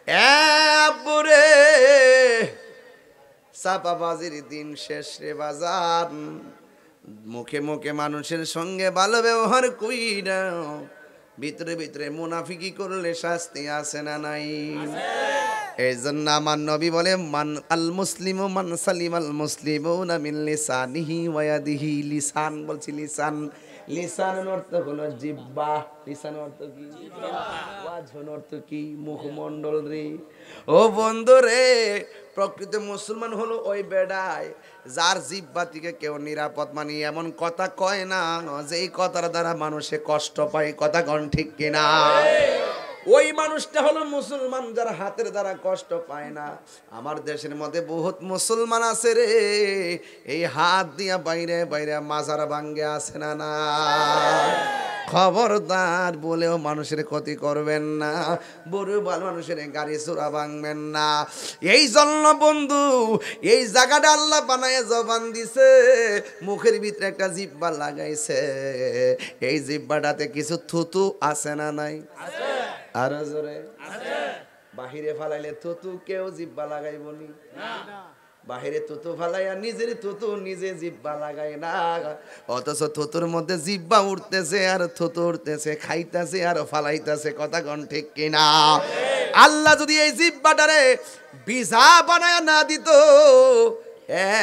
আব্বুরে চাপাবাজির দিন শেষ রে বাজার, মুখে মুখে মানুষের সঙ্গে ভালো ব্যবহার কইরা ভিতরে ভিতরে মুনাফিকি করলে শাস্তি আছে না নাই? এই জন্য আমার নবী বলে মান আল মুসলিমু মান সালিম আল মুসলিমুনা মিন লিসানিহি ওয়া ইয়াদিহি। লিসান বলছি, লিসান, লিসানের অর্থ হলো জিহ্বা। লিসানের অর্থ কি? ওয়াজহর অর্থ কি? মুখমণ্ডল রে। ও বন্ধু রে, প্রকৃত মুসলমান হলো ওই বেড়ায় যার জিহ্বা থেকে কেউ নিরাপদ মানি এমন কথা কয় না যে এই কথার দ্বারা মানুষে কষ্ট পায়। কথা কোন ঠিক কিনা? ওই মানুষটা হলো মুসলমান যার হাতের দ্বারা কষ্ট পায় না। আমার দেশের মধ্যে বহুত মুসলমান আছে রে, এই হাত দিয়া বাইরে বাইরে মাজার ভাঙ্গে আছে না না। খবরদার বলেও মানুষের ক্ষতি করবেন না, বড় ভালো মানুষের গাড়ি চোরা ভাঙবেন না। এই জন্য বন্ধু, এই জায়গাটা আল্লাহ বানায় জবান দিছে, মুখের ভিতরে একটা জিহ্বা লাগাইছে। এই জিহ্বাটাতে কিছু থুতু আছে না নাই? আরো জোরে। বাহিরে ফালাইলে থুতু কেউ জিহ্বা লাগাইবনি না। বাহিরে থুতু ফালাইয়া নিজের থুতু নিজে জিহ্বা লাগায় না, অথচ থুতুর মধ্যে জিহ্বা উঠতেছে আর থুতু উঠতেছে, খাইতেছে আর ফালাইতেছে। কথা কোন ঠিক কিনা? আল্লাহ যদি এই জিহ্বাটারে বিজা বানায় না দিত,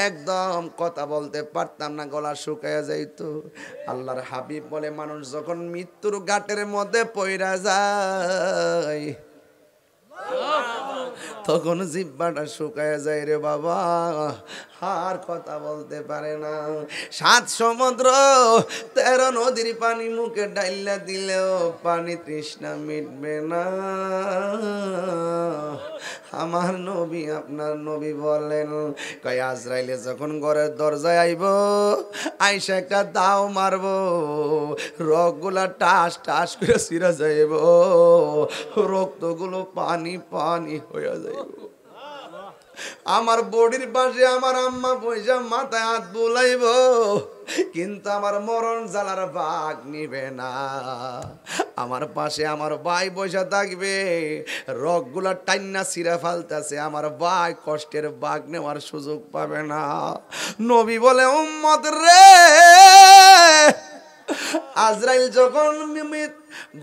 একদম কথা বলতে পারতাম না, গলা শুকায়া যাইত। আল্লাহর হাবিব বলে মানুষ যখন মৃত্যুর ঘাটের মধ্যে পইরা যায় তখন জিহ্বাটা শুকায় যায় রে বাবা, আর কথা বলতে পারে না। 7 সমুদ্র 13 নদীর পানি মুখে ডাইলা দিলেও পানি তৃষ্ণা মিটবে না। আমার নবী, আপনার নবী বলেন, কয় আজরাইলে যখন ঘরের দরজায় আইব, আইসা একটা দাও মারব, রগগুলা টাস টাস করে ছিঁড়া যাইব, রক্তগুলো পানি পানি হয়ে যাইব। আমার বডির পাশে আমার আম্মা পয়সা মাথায় হাত বুলাইব, কিন্তু আমার মরণ জ্বালার ভাগ নিবে না। আমার পাশে আমার ভাই বসে থাকবে, রগগুলা টাইনা ছিঁড়া ফালতেছে, আমার ভাই কষ্টের ভাগ নেওয়ার সুযোগ পাবে না। নবী বলে, উম্মত রে, আজরাইল যখন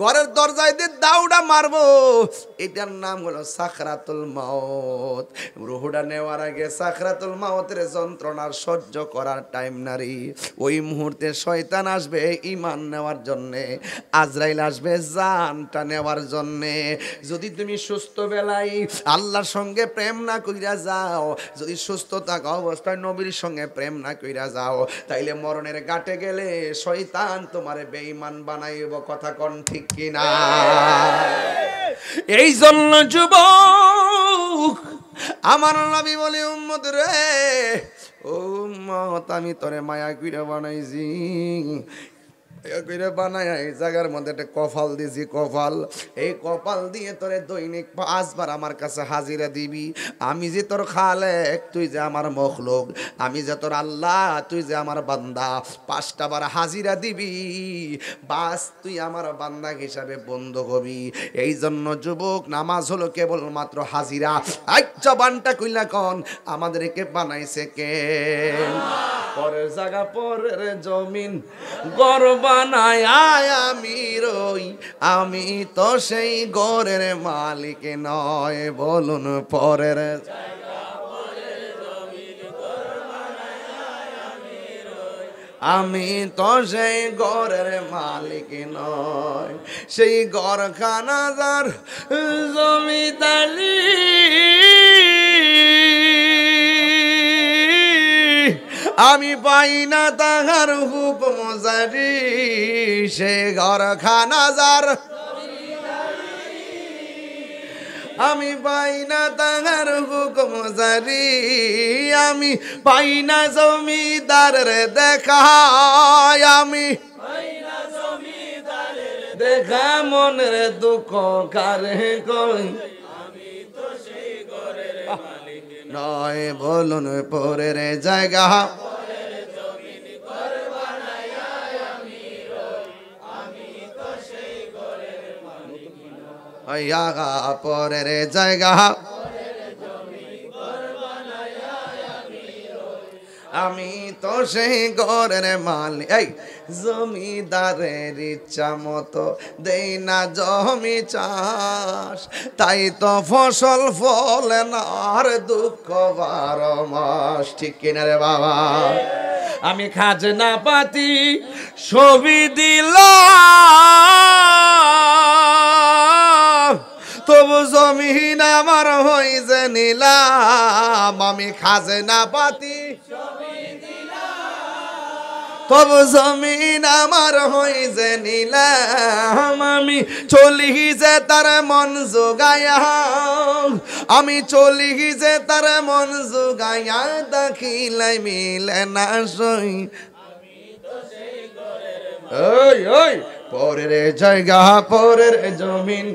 ঘরের দরজায় দিয়ে দাউডা মারবো, এটার নাম হলো সাকরাতুল মাউত। রুহুটা নেওয়ার আগে সাকরাতুল মাউতের যন্ত্রণার সহ্য করার টাইম নারী। ওই মুহূর্তে শয়তান আসবে ঈমান নেওয়ার জন্যে, আজরাইল আসবে জানটা নেওয়ার জন্যে। যদি তুমি সুস্থ বেলায় আল্লাহর সঙ্গে প্রেম না কইরা যাও, যদি সুস্থ থাকা অবস্থায় নবীর সঙ্গে প্রেম না কইরা যাও, তাইলে মরণের ঘাটে গেলে শয়তান তোমারে বেঈমান বানাইব। কথা কোন ঠিক কিনা? এই জন্য যুবক আমার নবী বলে, উম্মত রে, ও উম্মত, আমি তোরে মায়া কইরা বানাইছি, বানায় এই জায়গার মধ্যে একটা কপাল দিয়েছি। কপাল, এই কপাল দিয়ে তোরে দৈনিক 5 বার আমার কাছে হাজিরা দিবি। আমি যে তোর খালেক, তুই যে আমার মখলুক, আমি যে তোর আল্লাহ, তুই যে আমার বান্দা, 5টা বার হাজিরা দিবি, বাস তুই আমার বান্দা হিসাবে বন্ধ হবি। এই জন্য যুবক, নামাজ হলো কেবলমাত্র হাজিরা। জবানটা কইলা কন, আমাদেরকে বানাইছে কে? পরের জায়গা পরের জমিন গর্ব বানায় আমি রই, আমি তো সেই ঘরের মালিক নয়। বলুন, পরের আমি তো সেই ঘরের মালিক নয়। সেই ঘরখানা যার জমিদারি, আমি পাই না তাহার হুকুম জারি। সে ঘরখানা যার আমি পাই না তাহার হুকুম জারি। আমি পাই না জমিদারের দেখা, আমি দেখা মনের দুঃখ কারে কই নয়। বলুন, পরের জায়গা জায়গা পরের জায়গা আমি তো সেই ঘরের মালিক এই জমিদারের ইচ্ছা মতো দেই না জমি চাষ তাই তো ফসল ফলে না আর দুঃখ 12 মাস ঠিক কিনা রে বাবা আমি খাজনা পাতি ছবি দিলাম তবু জমিন আমার হইছে নিলাম আমি খাজনা পাতি তবু জমিন আমার হইছে নিলাম আমি চলি যে তার মন জোগায়া আমি চলি যে তার মন জোগায়া দেখিলাই মিলে না সই ওই ওই পরের জায়গা পরের জমিন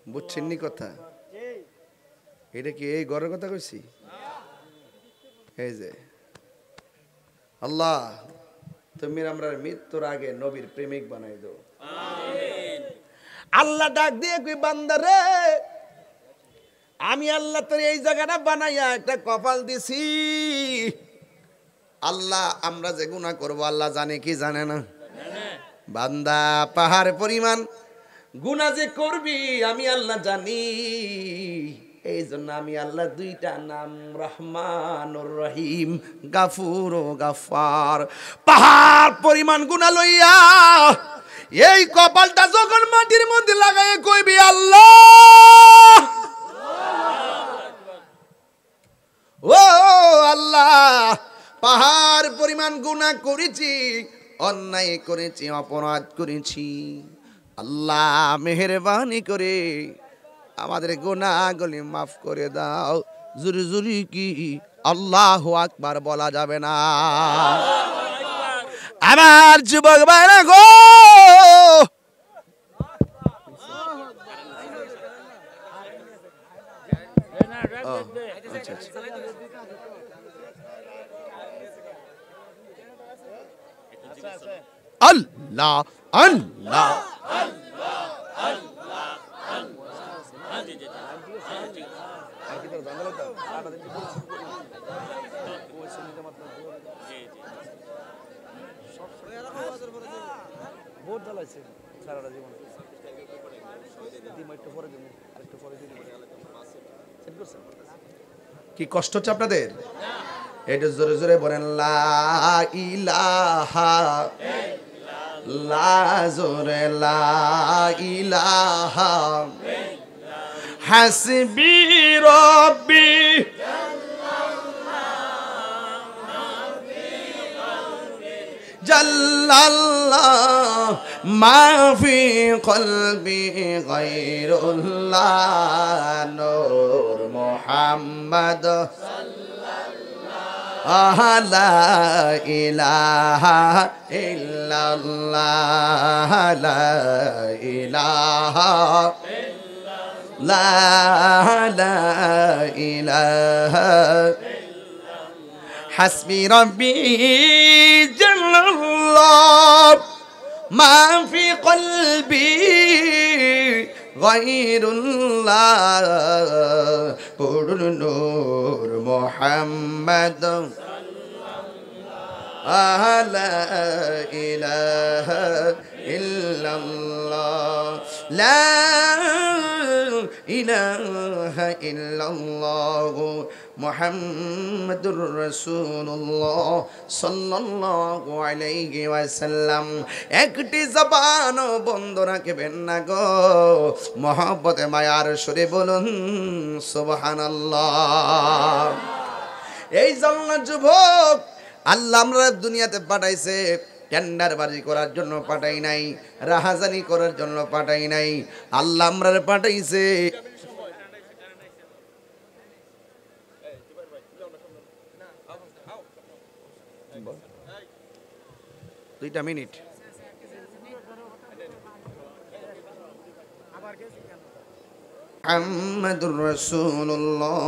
বুঝছেন নি কথা এটা কি এই ঘরের কথা কইছি এই যে আল্লাহ তুমি আমরা মৃত্যুর আগে নবীর প্রেমিক বানাই দাও আমিন আল্লাহ ডাক দিয়ে কই বান্দারে আমি আল্লাহ তোর এই জায়গাটা বানাইয়া একটা কপাল দিছি আল্লাহ আমরা যে গুনাহ করব আল্লাহ জানে কি জানে না বান্দা পাহাড় পরিমাণ গুনাহ যে করবি আমি আল্লাহ জানি এই জন্য আমি আল্লাহ দুইটা নাম রহমানুর রহিম গাফুর ও গাফার পাহাড় পরিমাণ গুনাহ লইয়া এই কপালটা যখন মাটির মধ্যে লাগায় কইবি আল্লাহ ও আল্লাহ পাহাড় পরিমাণ গুনাহ করেছি অন্যায় করেছি অপরাধ করেছি আল্লাহ মেহেরবানি করে আমাদের গুনাহগুলি মাফ করে দাও জুরি জুরি কি আল্লাহু আকবার বলা যাবে না আমার যুবক ভাইরা গো আল্লাহ আল্লাহ কি কষ্ট হচ্ছে আপনাদের এটা জোরে জোরে বলেন লা ইলাহা লা জোরে লা ইলাহা হাসবি রব্বি জাল্লাল্লাহ মা ফি কলবি গায়রুল্লাহ নূর মুহাম্মদ লা ইলাহা ইল্লাল্লাহ লা ইলাহা লা ইলাহা হাসবি রব্বি জাল্লাল্লাহ মা ফি কলবি গায়রুল্লাহ পুরুন নূর মুহাম্মদ লা ইলাহা ইল্লাল্লাহ লা ইলাহা ইল্লাল্লাহ মুহাম্মাদুর রাসূলুল্লাহ সাল্লাল্লাহু আলাইহি ওয়াসাল্লাম একটি জবান বন্ধ রাখবেন না গো মহব্বতে মায়ার সুরে বলুন সুবহানাল্লাহ এই জন্য যুবক আল্লাহ আমরা দুনিয়াতে পাঠাইছে টেন্ডারবাজি করার জন্য পাঠাই নাই রাহাজানি করার জন্য পাঠাই নাই আল্লাহ আমরা পাঠাইছে দুইটা মিনিট মুহাম্মাদুর রাসূলুল্লাহ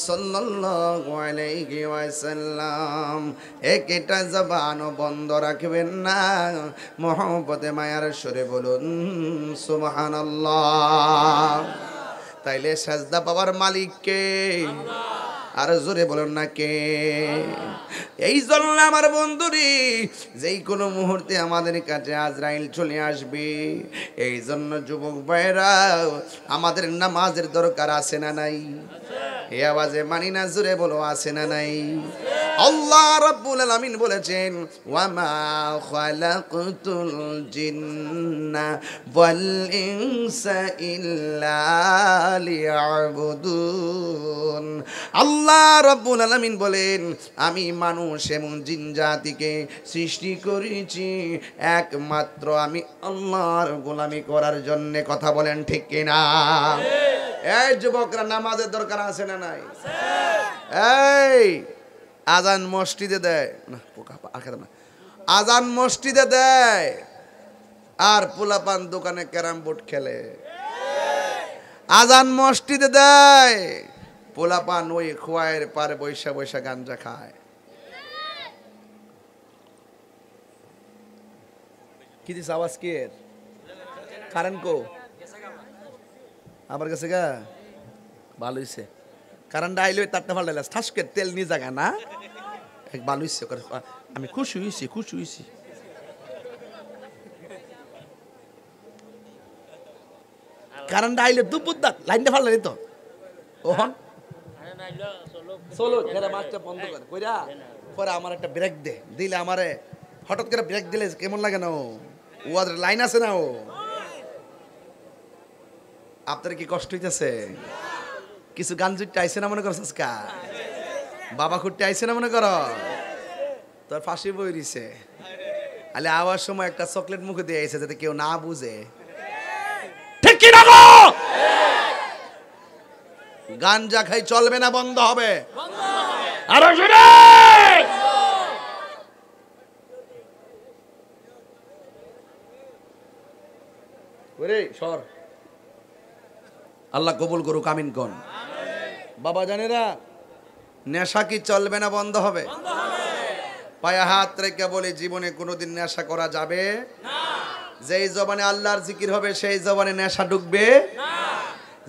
সাল্লাল্লাহু আলাইহি ওয়াসাল্লাম। একটা জবান বন্ধ রাখবেন না, মহব্বতে মায়ার সুরে বলুন সুবহানাল্লাহ। তাইলে সাজদা পাওয়ার মালিক কে? আর জোরে বলুন না কে? এই জন্য আমার বন্ধুরি, যেই কোনো মুহূর্তে আমাদের কাছে আজরাইল চলে আসবে। এই জন্য যুবক ভাইরা, আমাদের নামাজের দরকার আছে না নাই? এই আওয়াজে মানি না, জোরে বলো আছে না নাই? আল্লাহ রাব্বুল আলামিন বলেছেন, ওয়ামা খালাকতুল জিন্না ওয়াল ইনসা ইল্লা লিয়াবুদুন। আল্লাহ রাব্বুল আলামিন বলেন, আমি মানুষ এবং জিন জাতিকে সৃষ্টি করেছি একমাত্র আমি আল্লাহর গোলামি করার জন্য। কথা বলেন ঠিক কিনা? এই যুবকরা, নামাজের দরকার আছে না নাই? এই আজান মসজিদে দেয় না, আজান মসজিদে দেয়, আর পোলাপান দোকানে ক্যারাম বোর্ড খেলে। আজান মসজিদে দেয়, পোলাপান ওই খোয়াইয়ের পারে বৈশা বৈশা গাঞ্জা খায়। কি দিস আওয়াজ? কি এর কারেন্ট কো? আমার কাছে গা ভালো হইছে। কারেন্ট আইলে তারটা ভালো লাগলো, ঠাসকে তেল নিয়ে জায়গা না, এক ভালো হইছে। আমি খুশি হইছি, খুশি হইছি। কারেন্ট আইলে দুপুর দাঁত লাইনটা ভালো লাগে তো। ওহন চলো মাছটা বন্ধ করে কইরা পরে আমার একটা ব্রেক দে, দিলে আমারে হঠাৎ করে ব্রেক দিলে কেমন লাগে না? ও লাইন আছে না? ও আপনার কি কষ্ট হইতেছে? কিছু গান জুটতে আইসে না মনে করছ? বাবা খুঁটতে আইসে না মনে কর? তোর ফাঁসি বই দিছে। আলে আওয়ার সময় একটা চকলেট মুখে দিয়ে আইছে যাতে কেউ না বুঝে। ঠিক কি না গো? গাঞ্জা খাই চলবে না, বন্ধ হবে। আরো জোরে। ওরে সর, আল্লাহ কবুল করুক, আমিন কোন। বাবা জানেরা, নেশা কি চলবে না, বন্ধ হবে? পায়ে হাত রেখে বলে, জীবনে কোনোদিন নেশা করা যাবে না। যেই জবানে আল্লাহর জিকির হবে সেই জবানে নেশা ঢুকবে না।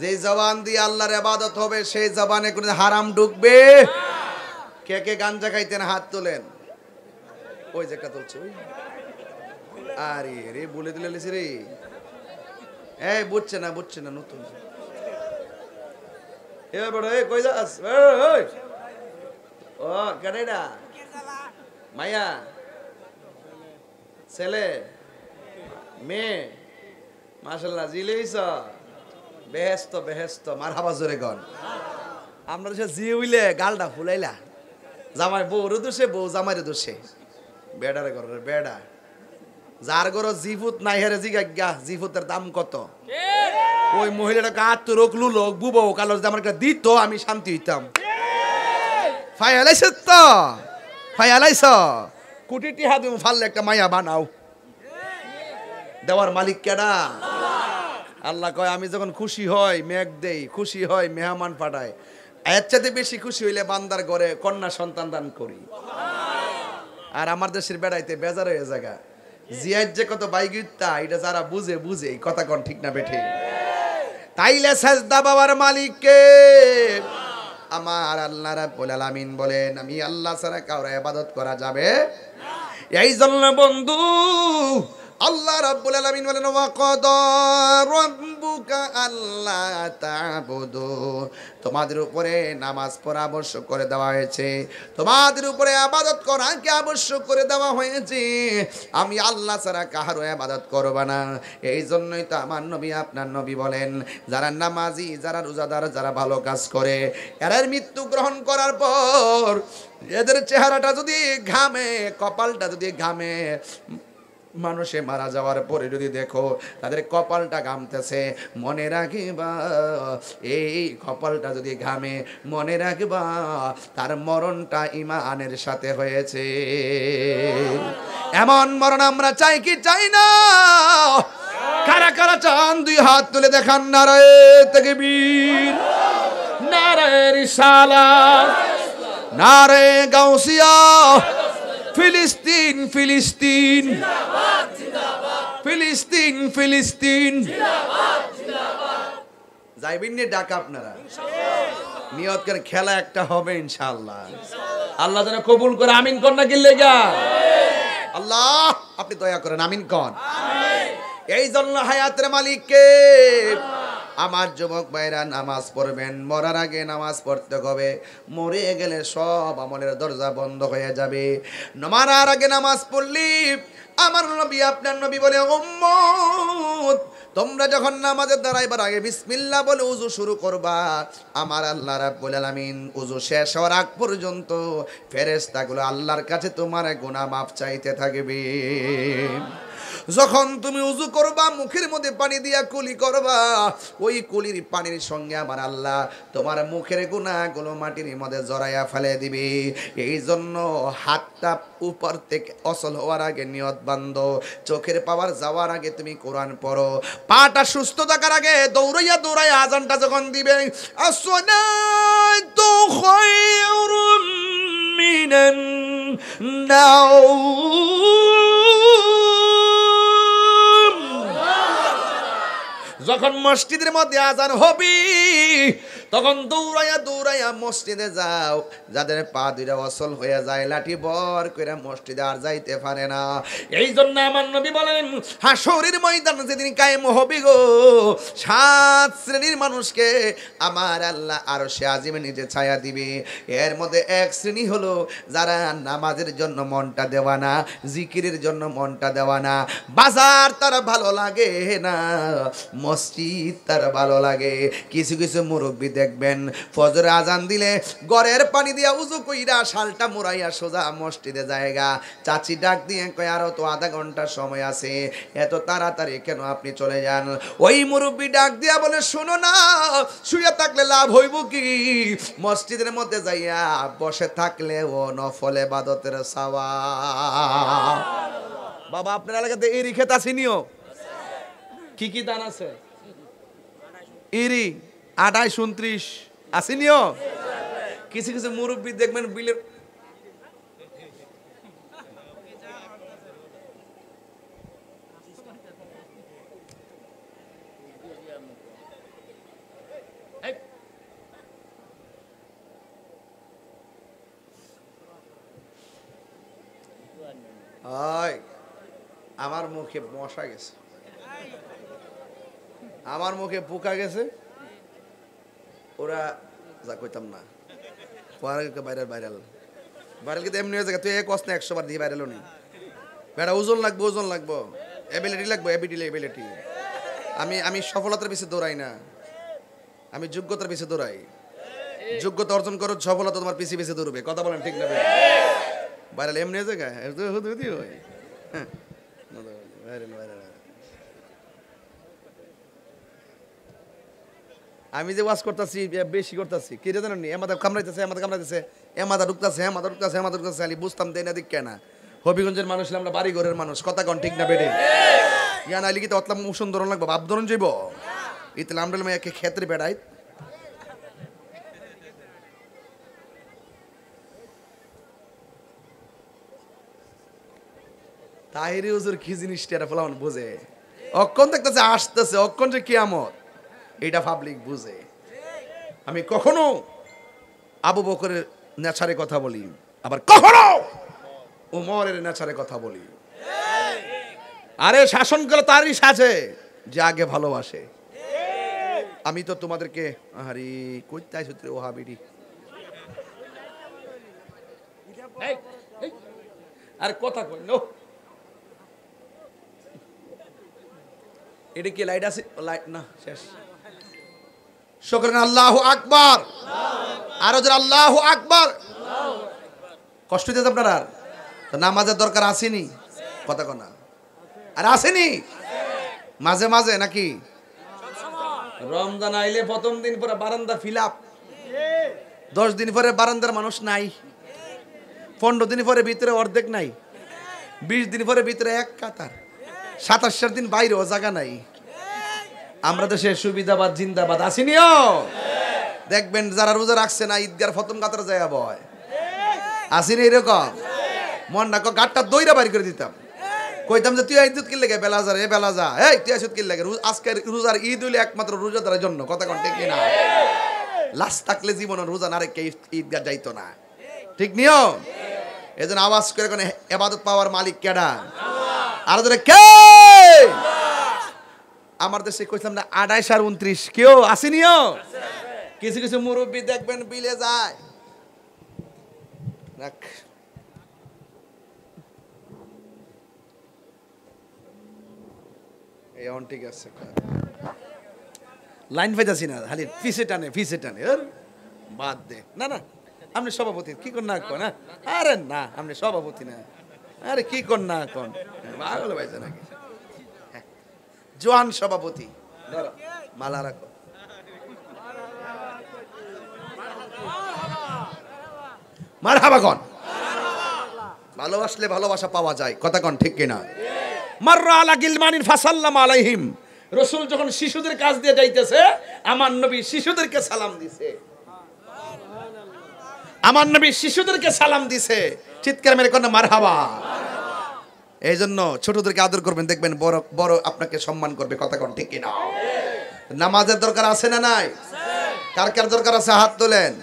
যেই জবান দিয়ে আল্লাহর ইবাদত হবে সেই জবানে কোনোদিন হারাম ঢুকবে না। কে কে গাঞ্জা খাইতেন হাত তোলেন? ওই যে একটা তুলছে, ওই আরে রে বলে দিলে রে। এই বুঝছে না, বুঝছে না, নতুন। এ বড়, এ কই যাস? ওই ও কেডা? মাইয়া, ছেলে, মেয়ে, মাশাআল্লাহ জিলেইছ, বেহেশত বেহেশত, মারহাবা জোরে গন। আমরা দেশে জি হইলে গালটা ফুলাইলা, জামাই বউরে দোষে, বউ জামাইরে দোষে। বেড়ারে ঘর বেড়া, যার ঘর জিফুত নাই হেরে জিগা জিফুতের দাম কত? ওই মহিলাটা কাত রোকলু লোক বুবো কালো আমার একটা দিত, আমি শান্তি হইতাম। ফাইলাইছ তো, ফাইলাইছ কোটি টিহা তুমি ফাললে একটা মাইয়া বানাও। দেওয়ার মালিক কেডা? আল্লাহ কয়, আমি যখন খুশি হয় মেঘ দেই, খুশি হয় মেহমান পাঠায়, এর চাইতে বেশি খুশি হইলে বান্দার ঘরে কন্যা সন্তান দান করি। আর আমার দেশের বেড়াইতে বেজার হয়ে জায়গা জিয়ার যে কত বাইগিতা, এটা যারা বুঝে বুঝে কথা কন ঠিক না বেঠে? তাইলে সাজদা বাবার মালিক কে? আমার আল্লাহ রাব্বুল আলামিন বলেন, আমি আল্লাহ ছাড়া কাউরে ইবাদত করা যাবে না। এই জন্য বন্ধু আল্লাহ রাব্বুল আলামিন বলেন, ওয়া ক্বাদা রাব্বুকা আল্লা তা'বুদু, তোমাদের উপরে নামাজ পড়া আবশ্যক করে দেওয়া হয়েছে, তোমাদের উপরে ইবাদত করাকে আবশ্যক করে দেওয়া হয়েছে। আমি আল্লাহ ছাড়া কারো ইবাদত করব না। এই জন্যই তো আমার নবী, আপনার নবী বলেন, যারা নামাজি, যারা রোজাদার, যারা ভালো কাজ করে, এদের মৃত্যু গ্রহণ করার পর এদের চেহারাটা যদি ঘামে, কপালটা যদি ঘামে, মানুষে মারা যাওয়ার পরে যদি দেখো তাদের কপালটা ঘামতেছে, মনে রাখবা এই কপালটা যদি ঘামে, মনে রাখবা তার মরণটা ঈমানের সাথে হয়েছে। এমন মরণ আমরা চাই কি চাই না? কারা কারা চান দুই হাত তুলে দেখান নারায়ে তাকবীর নারায়ে রিসালাত নারায়ে গাউসিয়া ফিলিস্তিন ফিলিস্তিন জিন্দাবাদ জিন্দাবাদ ফিলিস্তিন ফিলিস্তিন জিন্দাবাদ জিন্দাবাদ যাইবেন নি ডাক আপনারা ইনশাআল্লাহ নিয়ত করে খেলা একটা হবে ইনশাআল্লাহ আল্লাহ যেন কবুল করে আমিন কোন না কি লেগা আল্লাহ আপনি দয়া করেন আমিন কোন আমিন এই জন্য হায়াতের মালিককে আমার যুবক ভাইরা নামাজ পড়বেন মরার আগে নামাজ পড়তে হবে মরে গেলে সব আমলের দরজা বন্ধ হয়ে যাবে মরার আগে নামাজ পড়লি আমার নবী আপনার নবী বলে উম্মত তোমরা যখন নামাজে দাঁড়াইবার আগে বিসমিল্লাহ বলে ওযু শুরু করবা আমার আল্লাহ রাব্বুল আলামিন ওযু শেষ হওয়ার আগ পর্যন্ত ফেরেশতাগুলো আল্লাহর কাছে তোমার গুনাহ মাফ চাইতে থাকবে যখন তুমি ওযু করবা মুখের মধ্যে পানি দিয়া কুলি করবা ওই কুলির পানির সঙ্গে আমার আল্লাহ তোমার মুখের গুনাহগুলো মাটির মধ্যে জড়াইয়া ফেলে দিবে এই জন্য হাতটা উপর থেকে অসল হওয়ার আগে নিয়ত বান্ধো চোখের পাওয়ার যাওয়ার আগে তুমি কোরআন পড়ো পাটা সুস্থ থাকার আগে দৌড়াইয়া দৌড়াইয়া আজানটা যখন দিবে আসসালাতু খায়রুম মিনান যখন মসজিদের মধ্যে আজান হবে তখন দৌড়াইয়া দৌড়াইয়া মসজিদে যাও যাদের পা দুইটা অচল হয়ে যায় লাঠি বর করে মসজিদে আর যাইতে পারে না এই জন্য আমার নবী বলেন হাসরের ময়দান যেদিন কায়েম হবে গো 7 শ্রেণীর মানুষকে আমার আল্লাহ আরশে আজিমে নিজে ছায়া দিবে এর মধ্যে এক শ্রেণী হলো যারা নামাজের জন্য মনটা দেওয়া না জিকিরের জন্য মনটা দেওয়া না বাজার তারা ভালো লাগে না মসজিদ তার ভালো লাগে কিছু কিছু মুরব্বী দেখবেন ফজর আজান দিলে গড়ের পানি দিয়া উজু কইরা শালটা মুড়াইয়া সোজা মসজিদে জায়গা চাচি ডাক দিয়ে কয় আরো তো আধা ঘন্টা সময় আছে এত তাড়াতাড়ি কেন আপনি চলে যান ওই মুরব্বী ডাক দিয়া বলে শোনো না শুয়ে থাকলে লাভ হইব কি মসজিদের মধ্যে যাইয়া বসে থাকলে ও নফল ইবাদতের সওয়াব বাবা আপনার এলাকাতে এরি ক্ষেত আসেনিও কি কি দান আছে ইরি 28-29 আসেনিও কিছু কিছু মুরব্বী দেখবেন বিলের আমার মুখে মশা গেছে আমার মুখে পোকা গেছে ওরা যা কইতাম না ভাইরাল ভাইরাল ভাইরাল কিন্তু এমনি হয়ে যায় তুই এক অস্তে 100 বার দিয়ে ভাইরাল নি বেটা ওজন লাগবো এবিলিটি লাগবো এবিলিটি আমি সফলতার পিছে দৌড়াই না আমি যোগ্যতার পিছে দৌড়াই যোগ্যতা অর্জন করো সফলতা তোমার পিছে পিছে দৌড়বে কথা বলেন ঠিক না ভাইরাল এমনি হয়ে যায় হ্যাঁ আমি যে ওয়াজ করতেছি বেশি করতেছি কি রে জানেন এমাদা কামড়াইতেছে এমাদা ঢুকতেছে আমি বুঝতাম দেই না দিক কেন হবিগঞ্জের মানুষ আমরা বাড়ি ঘরের মানুষ কথা কন ঠিক না বেড়ে ইয়া নাইলে কি তো অতলাম সুন্দর লাগবো বাপ ধরন যাইব ইতলা আমরা মেয়েকে ক্ষেত্রে বেড়াই তাহিরি হুজুর কি জিনিসটা এটা ফলান বুঝে অক্ষণ দেখতেছে আসতেছে অক্ষণ যে কিয়ামত এটা পাবলিক বুঝে আমি কখনো আবু বকরের নেচারে কথা বলি আবার কখনো উমরের নেচারে কথা বলি আরে শাসন করে তারই সাজে যে আগে ভালোবাসে আমি তো তোমাদেরকে আরে কইতাই সূত্রে ওহাবিডি আর কথা কই নো এটা কি লাইট আছে লাইট না শেষ শুকরান আল্লাহু আকবার আর ওদের আল্লাহু আকবার কষ্ট দিতে আপনারা তো নামাজের দরকার আসেনি কথা কোনা আর আসেনি মাঝে মাঝে নাকি রমজান আইলে প্রথম দিন পরে বারান্দা ফিলাপ 10 দিন পরে বারান্দার মানুষ নাই 15 দিন পরে ভিতরে অর্ধেক নাই 20 দিন পরে ভিতরে এক কাতার 27 দিন বাইরেও জায়গা নাই আমরা দেশে সুবিধাবাদ জিন্দাবাদ আসিনিও। দেখবেন যারা রোজা রাখছে না ঈদগার প্রথম কাতারে যায় বয় আসিনি এরকম মন না গাটটা দইরা বাড়ি করে দিতাম, কইতাম যে তুই ঈদ কিল লাগে বেলাজা রে বেলাজা, এই তুই ঈদ কিল লাগে আজকে রোজার ঈদ হইলে একমাত্র রোজাদারের জন্য, কথা কোন ঠিক না? লাশ থাকলে জীবন রোজা না রেখে ঈদগাহ যাইতো না, ঠিক নিয়ম। এজন্য আওয়াজ করে কোন ইবাদত পাওয়ার মালিক কেডা? আর ধরে কে? আমার দেশে কইলাম না 28 আর 29 কেউ আসেনিও। কিছু কিছু মুরব্বী দেখবেন বিলে যায়, রাখ এই অন ঠিক আছে, লাইন পাইতাছি না, খালি ফিসে টানে বাদ দে। না না আপনি সভাপতি কি কর না কোন? আরে না আপনি সভাপতি না, আরে কি কর না কোন পাগল পাইছে নাকি? জোয়ান সভাপতি মালা রাখো। মারহাবা কোন? ভালোবাসলে ভালোবাসা পাওয়া যায়, কথা কোন ঠিক কিনা? মাররা আলা গিলমানিন ফাসাল্লামা আলাইহিম। রাসূল যখন শিশুদের কাজ দিয়ে যাইতেছে আমার নবী শিশুদেরকে সালাম দিছে, আমার নবী শিশুদেরকে সালাম দিছে। চিৎকার মেরে কোন মারহাবা। এই জন্য ছোটদেরকে আদর করবেন, দেখবেন বড় বড় আপনাকে সম্মান করবে, কথা কোন ঠিক কিনা? নামাজের দরকার আছে না নাই? কার কার দরকার আছে হাত তোলেন।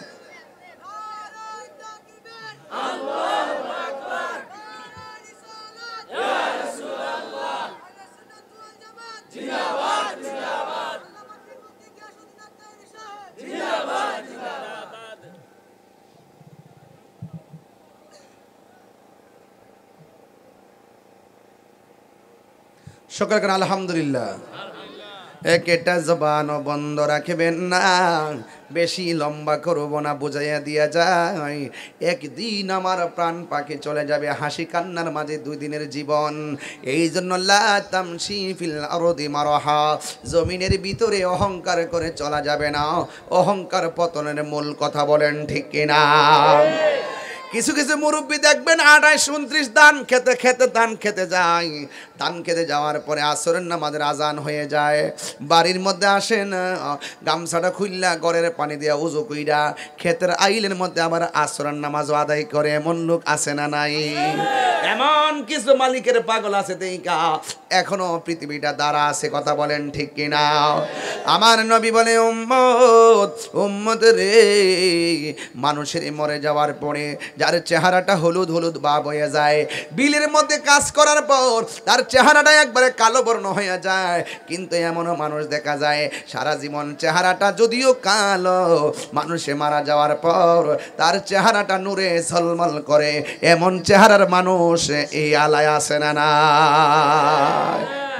সকল করে আলহামদুলিল্লাহ। একটা জবান বন্ধ রাখবেন না, বেশি লম্বা করব না, বুঝাইয়া দিয়া যায়। একদিন আমার প্রাণ পাখি চলে যাবে, হাসি কান্নার মাঝে 2 দিনের জীবন। এই জন্য লা তামশি ফিল আরদি মারহা, জমিনের ভিতরে অহংকার করে চলা যাবে না। অহংকার পতনের মূল, কথা বলেন ঠিক কিনা? কিছু কিছু মুরব্বী দেখবেন 28 29 দান খেতে যায়, দান খেতে যাওয়ার পরে আসরের নামাজের আজান হয়ে যায়, বাড়ির মধ্যে আসেন গামছাটা খুললা ঘরের পানি দিয়া উজু কইরা ক্ষেতের আইলের মধ্যে আবার আসরের নামাজ আদায় করে। এমন লোক আছে না নাই? এমন কিছু মালিকের পাগল আছে দেইকা এখনো পৃথিবীটা দাঁড়া আছে, কথা বলেন ঠিক কিনা? আমার নবী বলে উম্মত রে, মানুষের মরে যাওয়ার পরে যার চেহারাটা হলুদ হলুদ ভাব হয়ে যায়, বিলের মধ্যে কাজ করার পর তার চেহারাটা একবারে কালো বর্ণ হয়ে যায়। কিন্তু এমনও মানুষ দেখা যায় সারা জীবন চেহারাটা যদিও কালো, মানুষে মারা যাওয়ার পর তার চেহারাটা নূরে ঝলমল করে। এমন চেহারার মানুষ এই আলায় আছে না না?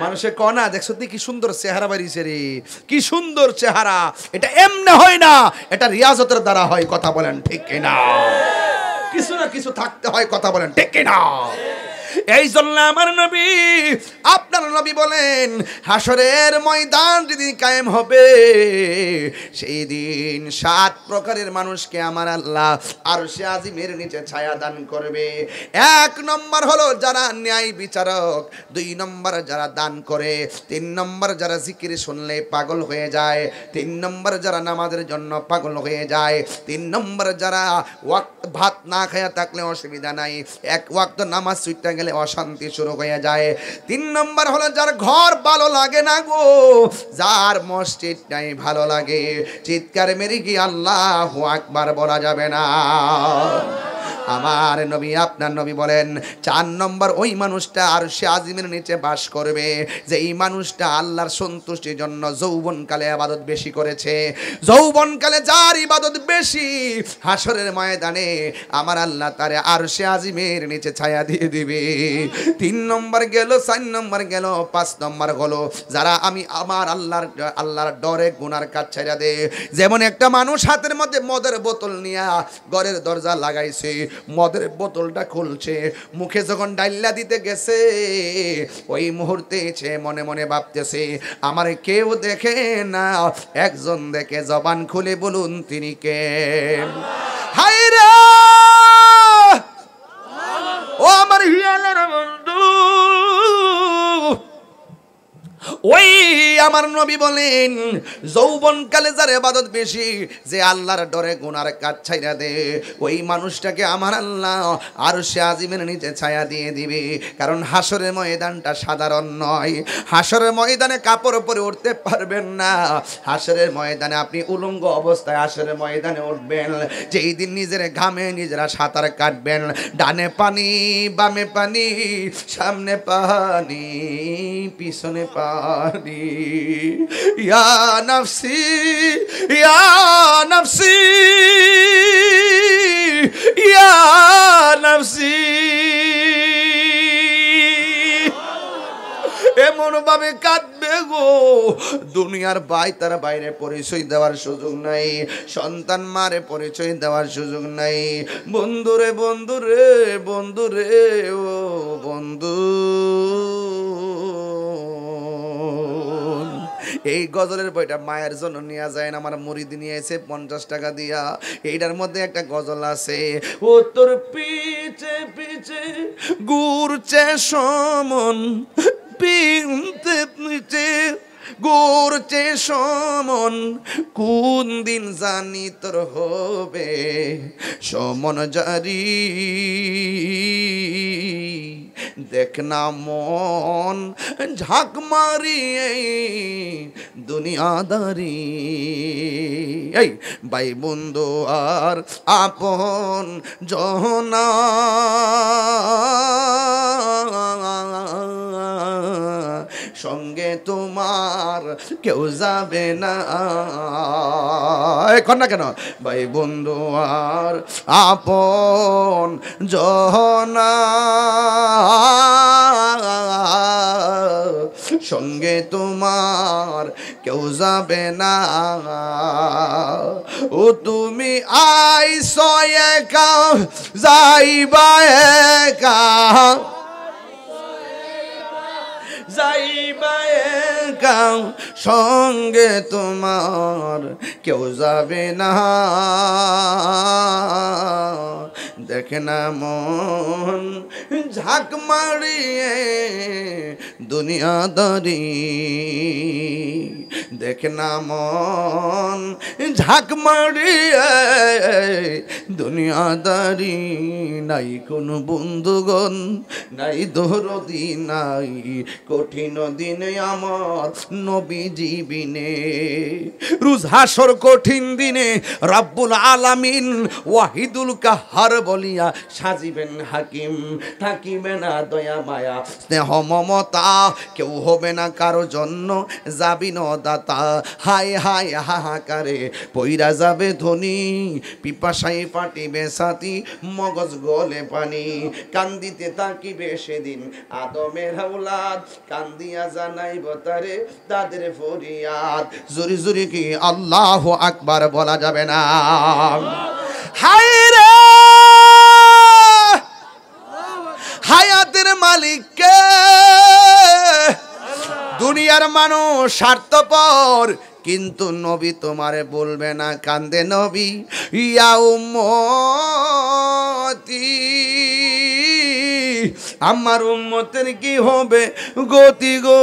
মানুষে কনা দেখছো কি সুন্দর চেহারা বাড়িছে রে, কি সুন্দর চেহারা। এটা এমনি হয় না, এটা রিয়াজতের দ্বারা হয়, কথা বলেন ঠিক কিনা? কিছু না কিছু থাকতে হয়, কথা বলেন ঠিক কিনা? এই জন্য আমার নবী, আপনার নবী বলেন হাসরের ময়দান যেদিন কায়েম হবে সেই দিন 7 প্রকারের মানুষকে আমার আল্লাহ আরশে আজিমের নিচে ছায়া দান করবে। 1 নম্বর হলো যারা ন্যায় বিচারক, 2 নম্বর যারা দান করে, 3 নম্বর যারা জিকির শুনলে পাগল হয়ে যায়, 3 নম্বর যারা নামাজের জন্য পাগল হয়ে যায়, 3 নম্বর যারা ওয়াক্ত ভাত না খায়া থাকলে অসুবিধা নাই, 1 ওয়াক্ত নামাজ ছুটতে গেলে অশান্তি শুরু হয়ে যায়। 3 নম্বর হলো যার ঘর ভালো লাগে না গো, যার মসজিদ নাই ভালো লাগে, চিৎকার মেরে কি আল্লাহু আকবার বলা যাবে না? আমার নবী, আপনার নবী বলেন 4 নম্বর ওই মানুষটা আরশে আজিমের নিচে বাস করবে, যে এই মানুষটা আল্লাহর সন্তুষ্টির জন্য যৌবনকালে ইবাদত বেশি করেছে। যৌবনকালে যার ইবাদত বেশি, হাসরের ময়দানে আমার আল্লাহ তারে আরশে আজিমের নিচে ছায়া দিয়ে দিবে। 3 নম্বর গেল, 4 নম্বর গেল, 5 নম্বর হলো যারা আমি আমার আল্লাহর ডরে গুনার কাজ ছাইরা দে। যেমন একটা মানুষ হাতের মধ্যে মদের বোতল নিয়া ঘরের দরজা লাগাইছে, মদের বোতলটা খুলছে, মুখে যখন ডাইল্লা দিতে গেছে ওই মুহূর্তে সে মনে মনে ভাবতেছে আমার কেউ দেখে না, একজন দেখে, জবান খুলে বলুন তিনি কে? হায় রে ও আমার হিয়ালার বন্ধু, ওই আমার নবী বলেন যৌবনকালে যার ইবাদত বেশি, যে আল্লাহর ডরে গুনার কাজ ছাইরা দে, ওই মানুষটাকে আমার আল্লাহ আরশে আজিমের নিচে ছায়া দিয়ে দিবে। কারণ হাসরের ময়দানটা সাধারণ নয়। হাসরের ময়দানে কাপড় পরে উঠতে পারবেন না। হাসরের ময়দানে আপনি উলঙ্গ অবস্থায় হাসরের ময়দানে উঠবেন, যেই দিন নিজের ঘামে নিজেরা সাঁতার কাটবেন। ডানে পানি বামে পানি, সামনে পানি পিছনে পানি। ইয়া নফসি ইয়া নফসি ইয়া নফসি, এমন ভাবে কাঁদবে গো, দুনিয়ার ভাই তার বাইরে পরিচয় দেওয়ার সুযোগ নাই, সন্তান মারে পরিচয় দেওয়ার সুযোগ নাই। বন্ধুরে বন্ধুরে বন্ধুরে ও বন্ধু, এই গজলের বইটা মায়ের জন্য নিয়ে যায় না, আমার মুরিদ নিয়েছে 50 টাকা দিয়া। এইটার মধ্যে একটা গজল আছে, ও তোর পিছে পিছে ঘুরছে সমন, পিছে পিছে ঘুরছে সমন, কোন দিন জানি তোর হবে সমন জারি। দেখ না মন ঝাঁক মারিয়ে দুনিয়াদারি। এই ভাই বন্ধু আর আপন জনা, সঙ্গে তোমার কেউ যাবে না। এখন না কেন ভাই বন্ধু আর আপন জনা, সঙ্গে তোমার কেউ যাবে না। ও তুমি আইছো একা যাইবা একা, যাইবা একা, সঙ্গে তোমার কেউ যাবে না। দেখে না মন ঝাঁক মারিয়ে দুনিয়াদারি, দেখে না মন ঝাঁক মারিয়ে দুনিয়াদারি। নাই কোন বন্ধুগণ, নাই দরদি, নাই কঠিন দিনে আমার নবীজি বিনে। রোজ হাসর কঠিন দিনে রব্বুল আলামিন ওয়াহিদুল কাহার বলিয়া সাজিবেন হাকিম। থাকিবে না দয়া মায়া স্নেহ মমতা, কেউ হবে না কারো জন্য যাবি ন দাতা। হায় হায় হাহাকারে পইরা যাবে ধনী, পিপাসায় পাটিবে সাথী মগজ গলে পানি। কান্দিতে তাকিবে সেদিন আদমের আওলাদ, কান্দিয়া জানাইব তারে তাদের ফরিয়াদ। জোরে জোরে কি আল্লাহু আকবার বলা যাবে না? হায় রে হায়াতের মালিককে, দুনিয়ার মানুষ স্বার্থপর, কিন্তু নবী তোমারে বলবে না কান্দে নবী। ইয়া উম্মতি, আমার উম্মতের কি হবে গতি গো?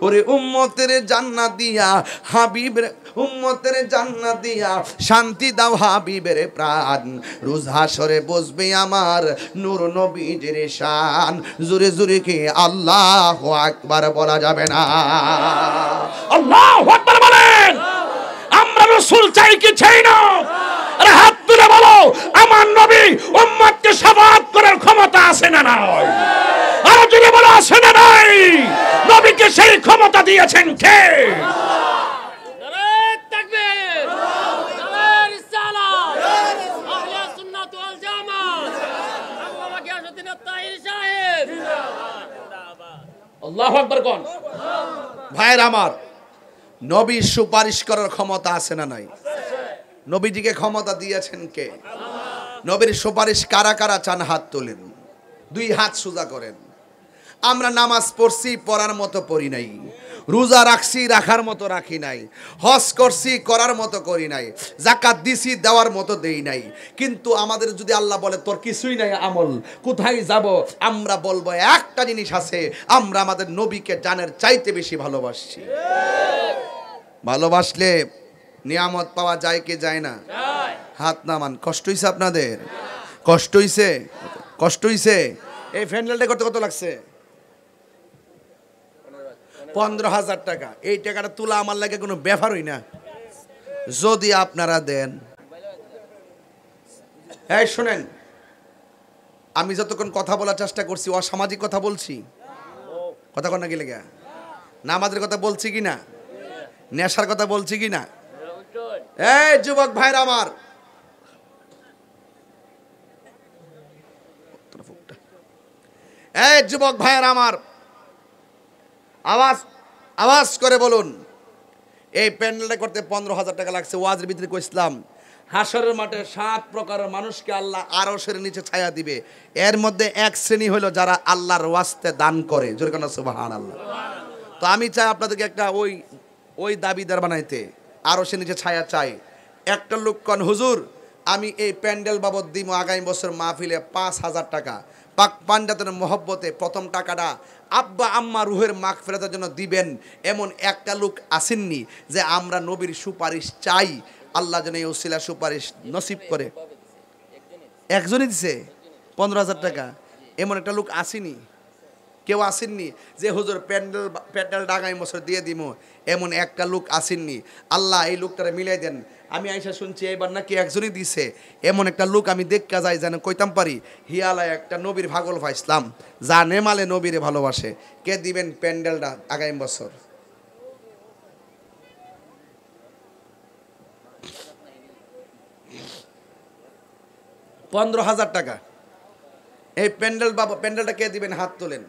ওরে উম্মতের জান্নাত দিয়া হাবিবের, উম্মতের জান্নাত দিয়া শান্তি দাও হাবিবের প্রাণ। রোজ হাসরে বসবে আমার নূর নবীজির শান। জোরে জোরে কি আল্লাহু আকবার বলা যাবে না? আল্লাহু আকবার বলেন। আমরা রাসূল চাই কি চাই না? আরে হাত তুলে বলো, আমার নবী উম্মতকে শাফাআত করার ক্ষমতা আছে না নাই? আর যদি বলো আছে না নাই? নবীকে সেই ক্ষমতা দিয়েছেন কে? আল্লাহু আকবার কোন? ভাইরা আমার, নবীর সুপারিশ করার ক্ষমতা আছে না নাই? নবীজিকে ক্ষমতা দিয়েছেন কে? নবীর সুপারিশ কারা কারা চান হাত তোলেন, 2 হাত সোজা করেন। আমরা নামাজ পড়ছি, পড়ার মতো পড়ি নাই। রোজা রাখছি রাখার মতো রাখি নাই, হজ করছি করার মতো করি নাই, যাকাত দিছি দেওয়ার মতো দেই নাই, কিন্তু আমাদের যদি আল্লাহ বলে তোর কিছুই নাই আমল, কোথায় যাব? আমরা বলবো একটা জিনিস আছে, আমরা আমাদের নবীকে জানের চাইতে বেশি ভালোবাসছি। ভালোবাসলে নিয়ামত পাওয়া যায় কি যায় না? হাত নামান। কষ্ট হইছে আপনাদের? কষ্ট হইছে? কষ্ট হইছে? এই ফ্যান্ডেলটা করতে কত লাগছে? 15,000 টাকা। এই টাকাটা তোলা আমার লাগে কোনো ব্যাপারই না, যদি আপনারা দেন। এই শুনেন, আমি যতক্ষণ কথা বলার চেষ্টা করছি অসামাজিক কথা বলছি? কথা কন না গেলে গা? নামাজের কথা বলছি কি না? নেশার কথা বলছি কি না? এই যুবক ভাইরা আমার, এই যুবক ভাইরা আমার, আওয়াজ আওয়াজ করে বলুন, এই প্যান্ডেলটা করতে 15,000 টাকা লাগছে। ওয়াজের ভিতরে কইছিলাম হাসরের মাঠে 7 প্রকারের মানুষকে আল্লাহ আরশের নিচে ছায়া দিবে, এর মধ্যে এক শ্রেণী হলো যারা আল্লাহর ওয়াস্তে দান করে। জোরে কোন সুবহানাল্লাহ। তো আমি চাই আপনাদেরকে একটা ওই দাবিদার বানাইতে, আরশের নিচে ছায়া চাই। একটা লোক কোন হুজুর আমি এই প্যান্ডেল বাবদ দিব আগামী বছর মাহফিলে 5,000 টাকা, পাক পাঞ্জাতের মহব্বতে প্রথম টাকাটা আব্বা আম্মা রুহের মাগফিরাতের জন্য দিবেন, এমন একটা লোক আসেননি যে আমরা নবীর সুপারিশ চাই, আল্লাহ যেন এই ওসিলা সুপারিশ নসিব করে। একজনই দিছে 15,000 টাকা, এমন একটা লোক আসেনি, কেউ আসেননি যে হুজুর প্যান্ডেল আগামী বছর দিয়ে দিব, এমন একটা লোক আসেননি। আল্লাহ এই লোকটারে মিলাই দেন। আমি আইসা শুনছি এবার নাকি একজনই দিছে, এমন একটা লোক আমি দেখা যাই যেন কইতাম পারি হিয়ালায় একটা নবীর ভাগল ভাইসলাম, যা নেমালে নবীরে ভালোবাসে। কে দিবেন প্যান্ডেলটা আগামী বছর? $15,000 টাকা। এই প্যান্ডেলটা কে দিবেন? হাত তোলেন।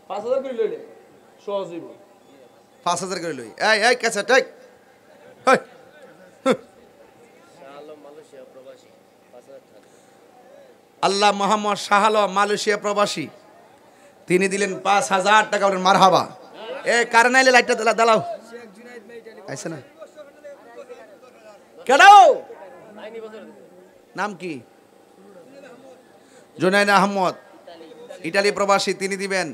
5,000 করে লইলে সহজ হইব। 5,000 করে লই। এই কাছে ঠিক। আল্লাহ মোহাম্মদ শাহ আলম মালয়েশিয়া প্রবাসী, তিনি দিলেন 5,000 টাকা। বলেন মারহাবা। কারেন্ট আইলে লাইটটা দাও। আইছে না? কেডাও? নাম কি? জুনাইদ আহমদ, ইটালি প্রবাসী, তিনি দিবেন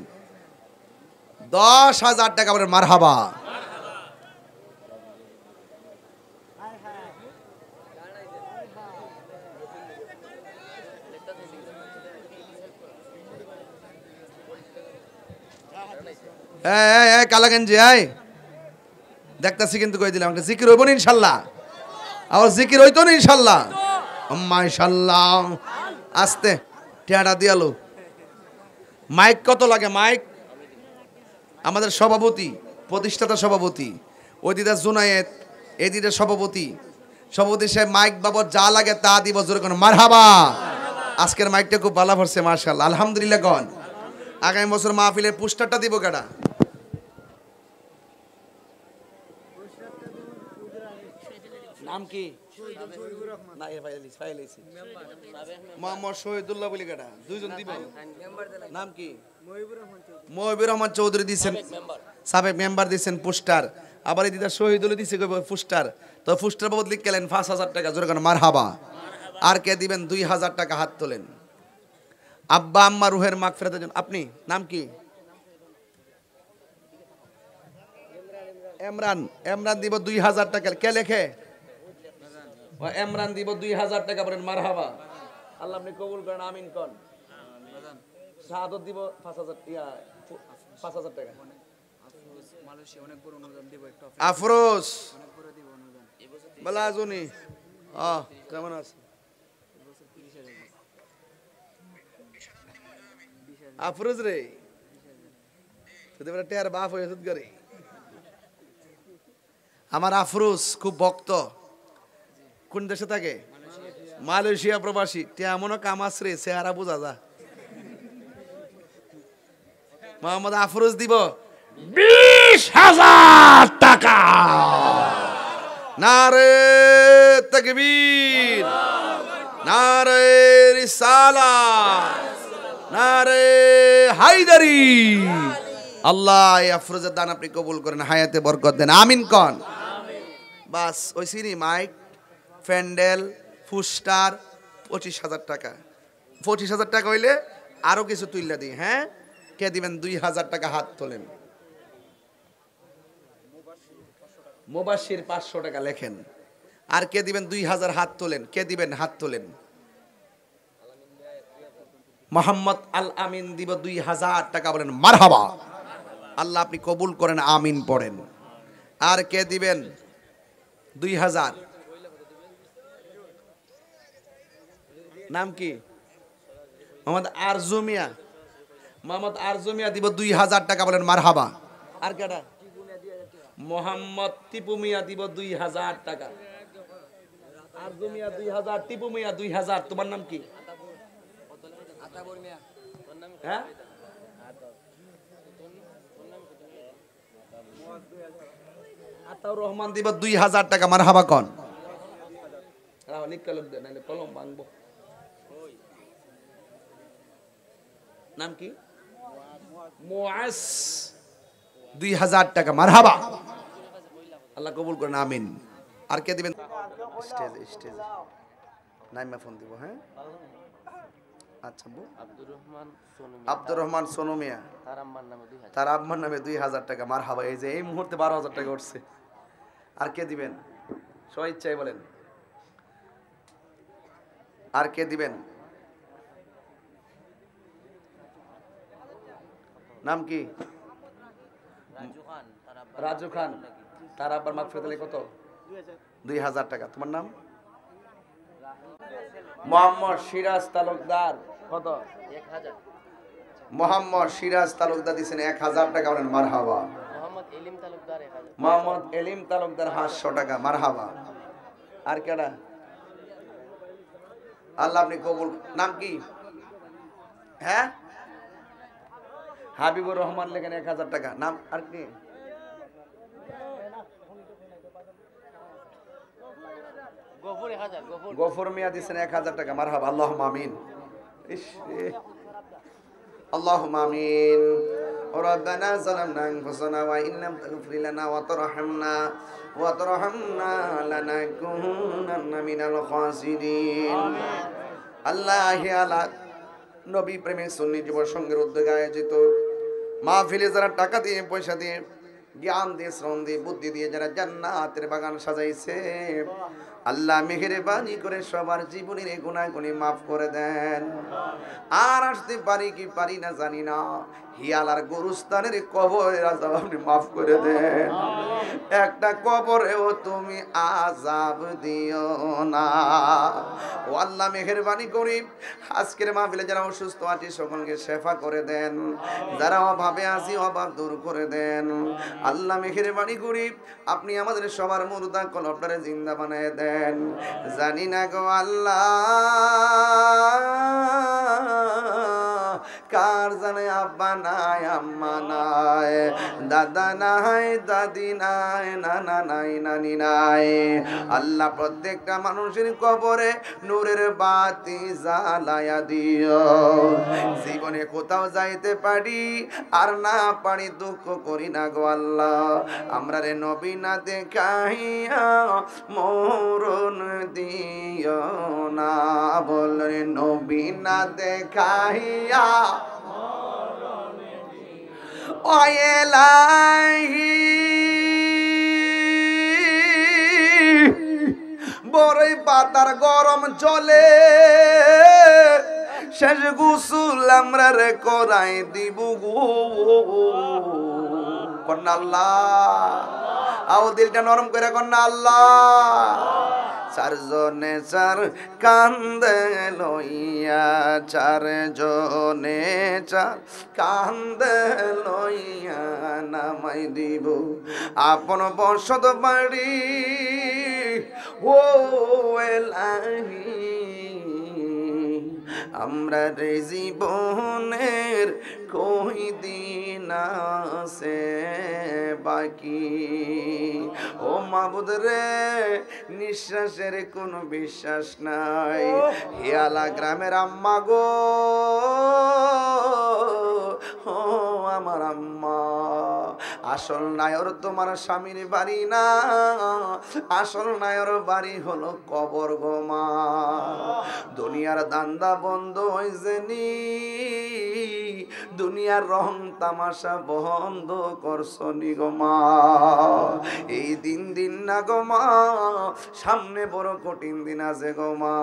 10,000 টাকা। বলেন মারহাবা। কালাগঞ্জি আয় দেখতেছি, কিন্তু কই দিলাম জিকির হইব না ইনশাল্লাহ। আবার জিকির হইতো না ইনশাল্লাহ। মাশাআল্লাহ। আস্তে টিয়াটা দিয়ালো। মাইক কত লাগে? মাইক আমাদের সভাপতি, প্রতিষ্ঠাতা সভাপতি, ওই দিদা জুনায়েদ, এই দিদা সভাপতি সাহেব মাইক বাবদ যা লাগে তা দিব। জোরে কোন মারহাবা। আজকের মাইকটা খুব ভালো পড়ছে মাশাআল্লাহ, আলহামদুলিল্লাহ। কোন আগামী বছর মাহফিলের পোস্টারটা দিব কেডা? নাম কি? না এ ফাইলাইছি মোহাম্মদ শহীদুল্লাহ বলি কেডা? দুইজন দিব। নাম কি? মহিবুর রহমান চৌধুরী দিছেন, সাবেক মেম্বার দিছেন পোস্টার। আবার এই দিদা শহীদুল্লাহ দিছে পোস্টার। তো পোস্টার বাবদ লিখ গেলেন 5,000 টাকা। জোরে কোন মারহাবা। আর কে দিবেন 2,000 টাকা? হাত তোলেন। আব্বা আম্মা রুহের মাগফিরাতের জন্য। আপনি নাম কি? এমরান দিব 2,000 টাকা। কে লেখে? এমরান দিব 2,000 টাকা। বলেন মারহাবা। আল্লাহ আপনি কবুল করেন, আমিন কোন। শাহাদত দিব 5,000 টাকা। আফরোজ বালাজুনি কেমন আছে? আফরোজ রে টেয়ার বাপ হয়ে করে। আমার আফরোজ খুব ভক্ত। কোন দেশে থাকে? মালয়েশিয়া প্রবাসী। এমনও কাম আছে চেহারা বোঝা যা। মোহাম্মদ আফরোজ দিব 20,000 টাকা। নারে তাকবীর, নারে রিসালাত, নারে হায়দারি। আল্লাহ এই আফরোজের দান আপনি কবুল করেন, হায়াতে বরকত দেন, আমিন কন। বাস ওই সিনি মাইক, প্যান্ডেল, ফুস্টার 25,000 টাকা। 25,000 টাকা হইলে আরো কিছু তুইলা দিই। হ্যাঁ, কে দিবেন? 2,000 টাকা হাত তোলেন। মুবাশশির 500 টাকা লেখেন। আর কে দিবেন? 2,000 হাত তোলেন। কে দিবেন? হাত তোলেন। মোহাম্মদ আল আমিন দিব 2,000 টাকা, বলেন মারহাবা। আল্লাহ আপনি কবুল করেন, আমিন পড়েন। আর কে দিবেন? 2,000। নাম কি? মোহাম্মদ আরজু মিয়া। মোহাম্মদ আরজু মিয়া দিব 2,000 টাকা, বলেন মারহাবা। আর কেডা? মোহাম্মদ টিপু মিয়া দিব 2,000 টাকা। আরজু মিয়া 2,000, টিপু মিয়া 2,000। তোমার নাম কি? হ্যাঁ, আতাউর রহমান দিব 2,000 টাকা, মারহাবা কোন। কলম ভাঙবো। নাম কি? মুআস 2,000 টাকা, মারহাবা। আল্লাহ কবুল করেন, আমিন। আর কে দিবেন? স্টেজে স্টেজে নাইমা ফোন দিব। হ্যাঁ, আচ্ছা বউ। আব্দুর রহমান সোনু মিয়া, তার আম্মার নামে 2,000 টাকা, মারহাবা। এই যে এই মুহূর্তে 12,000 টাকা উঠছে। আর কে দিবেন? সবাই ইচ্ছাই বলেন। আর কে দিবেন? নাম কি? রাজু খান। তার আব্বার মাগফিরাত হলে কত? 2,000 টাকা। তোমার নাম? মোহাম্মদ সিরাজ তালুকদার। কত? 1,000। মোহাম্মদ সিরাজ তালুকদার দিয়েছেন 1,000 টাকা, বলেন মারহাবা। মোহাম্মদ এলিম তালুকদার 500 টাকা, মারহাবা। আর কেডা? আল্লাহ আপনি কবুল। নাম কি? হ্যাঁ, হাবিবুর রহমান লেখেন 1,000 টাকা। নাম? আর কি? গফর মিয়া দিয়েছেন 1,000 টাকা, মারহাবা। আল্লাহুম্মা আমিন। আল্লাহুম্মা আমিন। ربنا ظلمنا أنفسنا وإن لم تغفر لنا وترحمنا لنكونن من الخاسرين। আল্লাহ আলা নবী প্রেমিক সুন্নি যুব সংঘের উদ্যোগে আয়োজিত মাহফিলে যারা টাকা দিয়ে, পয়সা দিয়ে, জ্ঞান দিয়ে, শ্রম দিয়ে, বুদ্ধি দিয়ে যারা জান্নাতের বাগান সাজাইছে, আল্লাহ মেহেরবানি করে সবার জীবনের গুনাহগুলি মাফ করে দেন। আর আসতে পারি কি পারি না জানি না, হিয়ালার গুরুস্থানের কবরের আযাব আপনি মাফ করে দেন। একটা কবরেও তুমি আযাব দিও না। ও আল্লাহ মেহেরবানি করি আজকের মাহফিলে যারা অসুস্থ আছে সকলকে শেফা করে দেন, যারা অভাবে আছে অভাব দূর করে দেন। আল্লাহ মেহেরবানি করি আপনি আমাদের সবার মুর্দা কলবটারে জিন্দা বানায় দেন। জানি না গো আল্লাহ, কার জানে আব্বা নাই, আম্মা নাই, দাদা নাই, দাদি নাই, নানা নাই, নানি নাই। আল্লাহ প্রত্যেকটা মানুষের কবরে নূরের বাতি জ্বালায়া দিও। জীবনে কোথাও যাইতে পারি আর না পারি দুঃখ করি না গো আল্লাহ, আমরা রে নবী না দেখাইয়া মরণ দিও না। বল রে নবী না দেখাইয়া ও ইলাহি, বড়ই পাতার গরম চলে, শেষ গোসল আমরা রে করাই দিব গো। কন্যা আল্লাহ, আও দিলটা নরম করে কন্যা আল্লাহ। চারজনে চার কান্দে লইয়া, চারজনে চার কান্দে লইয়া নামাই দিব আপন বসত বাড়ি। ও এলাহি আমরা রে জীবনের কই দিন আছে বাকি। ও মাবুদ রে, নিঃশ্বাসের কোনো বিশ্বাস নাই। হিয়ালা গ্রামের আম্মা গো, ও আমার আম্মা, আসল নায়র তোমার স্বামীর বাড়ি না, আসল নায়র বাড়ি হলো কবর গো মা। দুনিয়ার দান্দা বন্ধ হয়েছে নি, দুনিয়ার রং তামাশা বন্ধ করছো নি গো মা। এই দিন দিন না গো মা, সামনে বড় কঠিন দিন আছে গো মা।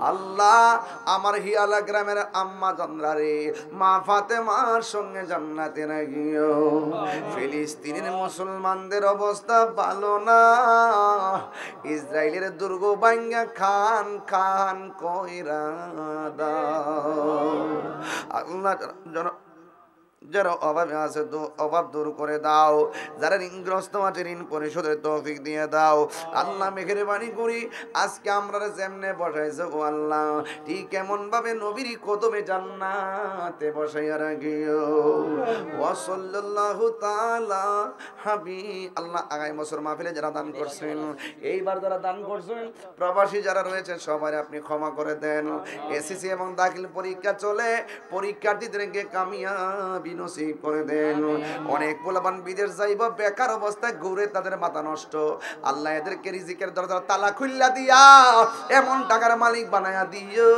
আল্লাহ আমার হিয়ালা গ্রামের আম্মা জানরা রে, মা ফাতেমার সঙ্গে জান্নাতে রাখিও। ফিলিস্তিনের মুসলমানদের অবস্থা ভালো না, ইসরায়েলের দুর্গ ভাঙ্গা খান খান কইরা দাও। আল্লাহ যারা অভাবে আছে তো অভাব দূর করে দাও, যারা ঋণগ্রস্ত আছে ঋণ পরিশোধের তৌফিক দিয়ে দাও। আল্লাহ মেহেরবানি করি আজকে আমরা যেমনে বসাইছো গো আল্লাহ, ঠিক কেমন ভাবে নবীর কদমে জান্নাতে বসাইয়া রাখিও। ওয়া সাল্লাল্লাহু তাআলা হাবি আল্লাহ। আগামী বছর মাহফিলে যারা দান করছেন, এইবার যারা দান করছেন, প্রবাসী যারা রয়েছে সবাই আপনি ক্ষমা করে দেন। এসএসসি এবং দাখিল পরীক্ষা চলে, পরীক্ষার্থীদেরকে কামিয়াবি নসিব করে দেন। অনেক পোলাপান বিদেশ যাইব, বেকার অবস্থায় ঘুরে তাদের মাথা নষ্ট। আল্লাহ এদেরকে রিজিকের দরজা তালা খুললা দিয়া এমন টাকার মালিক বানায়া দিও,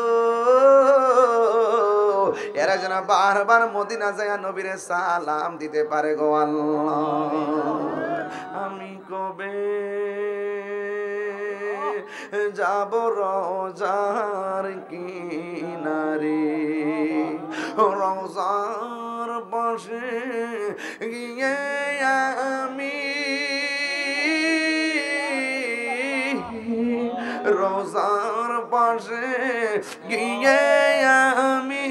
এরা যেন বারবার মদিনা যায় নবীরে সালাম দিতে পারে গো আল্লাহ। আমি কবে যাব রোজার কিনারে, রোজার পাশে গিয়ে আমি, রোজার পাশে গিয়ে আমি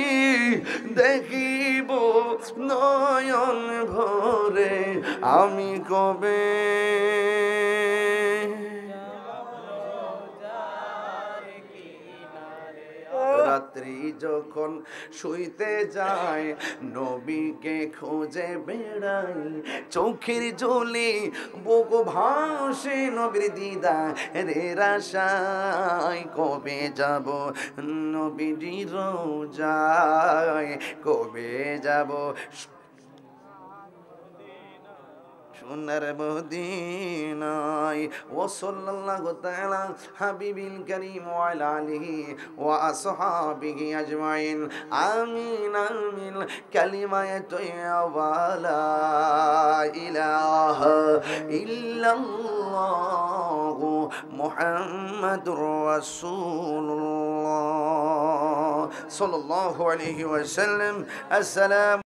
দেখিব নয়ন ভরে। আমি কবে রাত্রি যখন শুইতে যায় নবীকে খুঁজে বেড়াই, চোখের জলে বুক ভাসে নবীর দিদারের আশায়। কবে যাব নবীর রোজায়, কবে যাব সোনার মদিনায়। ও সাল্লাল্লাহু তাআলা হাবিবিল কারীম ওয়া আলা আলিহি ওয়া আসহাবিহি আজমাইন। আমিন আমিন। কালিমায়ে তাইয়্যিবা লা ইলাহা ইল্লাল্লাহ মুহাম্মাদুর রাসূলুল্লাহ সাল্লাল্লাহু আলাইহি ওয়াসাল্লাম। আসসালাম।